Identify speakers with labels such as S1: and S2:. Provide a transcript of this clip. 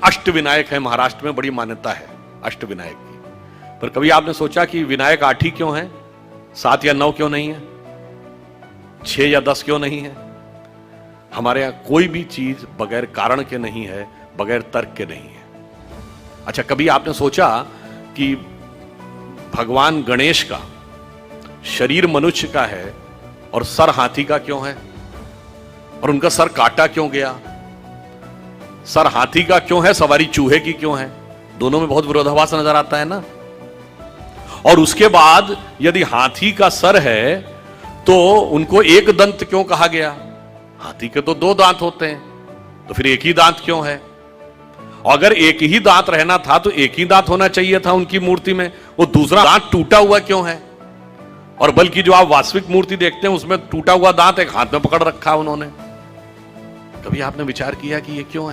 S1: अष्ट विनायक है, महाराष्ट्र में बड़ी मान्यता है अष्ट विनायक की। पर कभी आपने सोचा कि विनायक 8 ही क्यों है, 7 या 9 क्यों नहीं है, 6 या 10 क्यों नहीं है? हमारे यहां कोई भी चीज बगैर कारण के नहीं है, बगैर तर्क के नहीं है। अच्छा, कभी आपने सोचा कि भगवान गणेश का शरीर मनुष्य का है और सर हाथी का क्यों है? और उनका सर काटा क्यों गया? सर हाथी का क्यों है, सवारी चूहे की क्यों है? दोनों में बहुत विरोधाभास नजर आता है ना। और उसके बाद यदि हाथी का सर है तो उनको एक दंत क्यों कहा गया? हाथी के तो 2 दांत होते हैं, तो फिर एक ही दांत क्यों है? और अगर एक ही दांत रहना था तो एक ही दांत होना चाहिए था उनकी मूर्ति में, वो दूसरा दांत टूटा हुआ क्यों है? और बल्कि जो आप वास्तविक मूर्ति देखते हैं उसमें टूटा हुआ दांत एक हाथ में पकड़ रखा उन्होंने। कभी आपने विचार किया कि ये क्यों है?